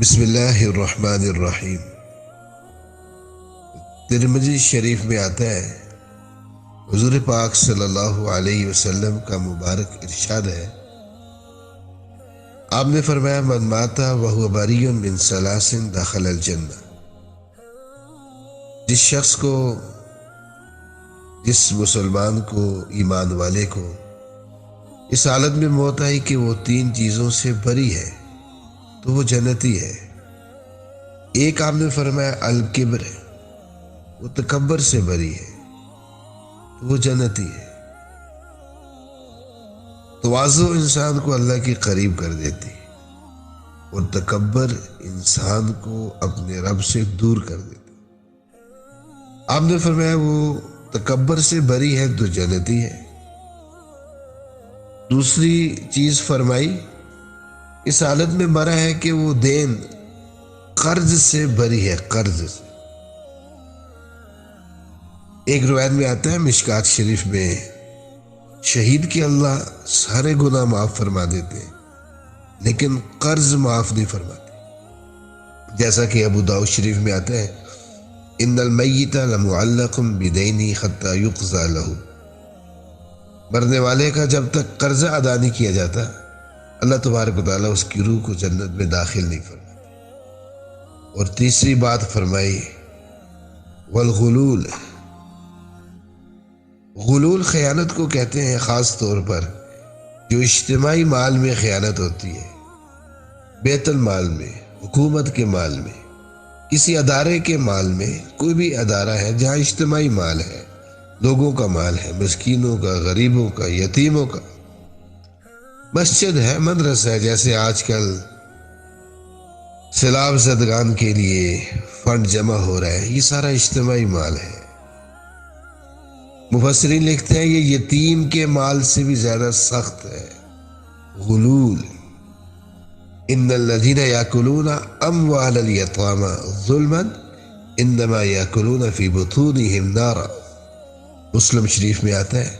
بسم اللہ الرحمن الرحیم۔ ترمذی شریف میں آتا ہے، حضور پاک صلی اللہ علیہ وسلم کا مبارک ارشاد ہے، آپ نے فرمایا من مات وہو بری من ثلاث دخل الجنہ۔ جس مسلمان کو، ایمان والے کو اس حالت میں موت آئی کہ وہ 3 چیزوں سے بری ہے تو وہ جنتی ہے۔ ایک آپ نے فرمایا الکبر، وہ تکبر سے بری ہے تو وہ جنتی ہے۔ تواضع انسان کو اللہ کے قریب کر دیتی ہے اور تکبر انسان کو اپنے رب سے دور کر دیتی ہے۔ آپ نے فرمایا وہ تکبر سے بری ہے تو جنتی ہے۔ دوسری چیز فرمائی اس حالت میں مرا ہے کہ وہ دین، قرض سے بری ہے، قرض سے۔ ایک روایت میں آتا ہے مشکات شریف میں، شہید کے اللہ سارے گناہ معاف فرما دیتے ہیں لیکن قرض معاف نہیں فرماتے، جیسا کہ ابو داؤد شریف میں آتا ہے ان المیت لمعلق بدین حتی یقضى له۔ مرنے والے کا جب تک قرضہ ادا نہیں کیا جاتا اللہ تبارک و تعالیٰ اس کی روح کو جنت میں داخل نہیں فرماتے۔ اور تیسری بات فرمائی والغلول، غلول خیانت کو کہتے ہیں، خاص طور پر جو اجتماعی مال میں خیانت ہوتی ہے، بیت المال میں، حکومت کے مال میں، کسی ادارے کے مال میں۔ کوئی بھی ادارہ ہے جہاں اجتماعی مال ہے، لوگوں کا مال ہے، مسکینوں کا، غریبوں کا، یتیموں کا، مسجد ہے، مدرسہ ہے، جیسے آج کل سیلاب زدگان کے لیے فنڈ جمع ہو رہا ہے، یہ سارا اجتماعی مال ہے۔ مفسرین لکھتے ہیں یہ یتیم کے مال سے بھی زیادہ سخت ہے، غلول۔ ان الذین یاکلون اموال الیتامی ظلما انما یاکلون فی بطونہم نارا۔ مسلم شریف میں آتا ہے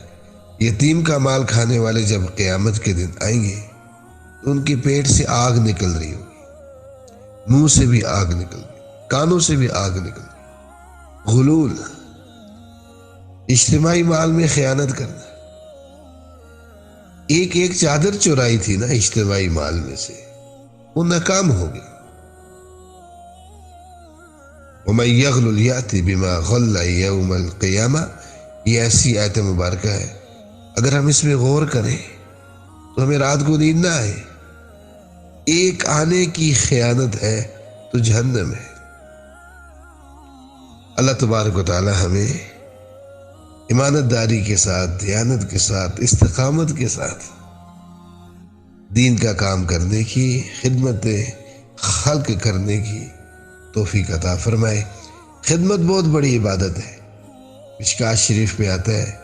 یتیم کا مال کھانے والے جب قیامت کے دن آئیں گے تو ان کے پیٹ سے آگ نکل رہی ہوگی، منہ سے بھی آگ نکل رہی، کانوں سے بھی آگ نکل رہی۔ غلول، اجتماعی مال میں خیانت کرنا۔ ایک چادر چرائی تھی نا اجتماعی مال میں سے، وہ ناکام ہو گئی۔ وَمَن يَغْلُلْ يَأْتِ بِمَا غَلَّ يَوْمَ الْقِيَامَةِ، یہ ایسی آیت مبارکہ ہے، اگر ہم اس میں غور کریں تو ہمیں رات کو نیند نہ آئے۔ ایک آنے کی خیانت ہے تو جہنم ہے۔ اللہ تبارک و تعالی ہمیں امانت داری کے ساتھ، دیانت کے ساتھ، استقامت کے ساتھ دین کا کام کرنے کی، خدمت خلق کرنے کی توفیق عطا فرمائے۔ خدمت بہت بڑی عبادت ہے۔ مشکات شریف میں آتا ہے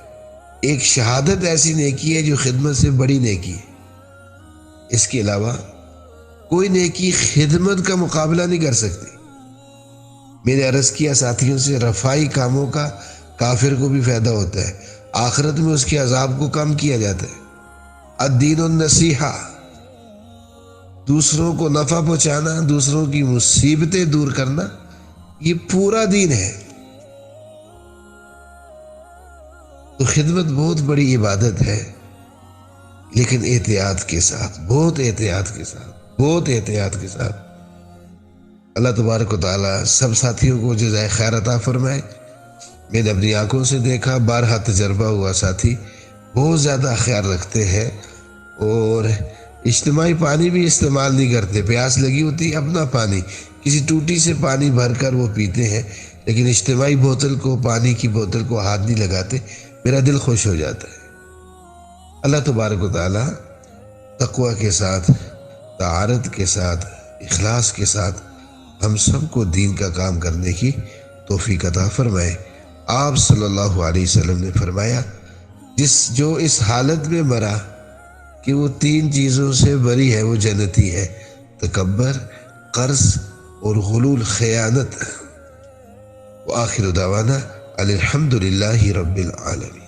ایک شہادت ایسی نیکی ہے جو خدمت سے بڑی نیکی ہے۔ اس کے علاوہ کوئی نیکی خدمت کا مقابلہ نہیں کر سکتی۔ میں نے عرض کیا ساتھیوں سے، رفائی کاموں کا کافر کو بھی فائدہ ہوتا ہے، آخرت میں اس کے عذاب کو کم کیا جاتا ہے۔ الدین النصیحہ، دوسروں کو نفع پہنچانا، دوسروں کی مصیبتیں دور کرنا، یہ پورا دین ہے۔ تو خدمت بہت بڑی عبادت ہے لیکن احتیاط کے ساتھ، بہت احتیاط کے ساتھ، بہت احتیاط کے ساتھ۔ اللہ تبارک و تعالی سب ساتھیوں کو جزائے خیر عطا فرمائے۔ میں نے اپنی آنکھوں سے دیکھا، بارہا تجربہ ہوا، ساتھی بہت زیادہ خیال رکھتے ہیں اور اجتماعی پانی بھی استعمال نہیں کرتے۔ پیاس لگی ہوتی اپنا پانی کسی ٹوٹی سے پانی بھر کر وہ پیتے ہیں، لیکن اجتماعی بوتل کو، پانی کی بوتل کو ہاتھ نہیں لگاتے۔ میرا دل خوش ہو جاتا ہے۔ اللہ تبارک و تعالی تقوی کے ساتھ، طہارت کے ساتھ، اخلاص کے ساتھ ہم سب کو دین کا کام کرنے کی توفیق عطا فرمائے۔ آپ صلی اللہ علیہ وسلم نے فرمایا جو اس حالت میں مرا کہ وہ 3 چیزوں سے بری ہے وہ جنتی ہے، تکبر، قرض اور غلول، خیانت۔ وآخر دعوانا الحمد للہ رب العالمین۔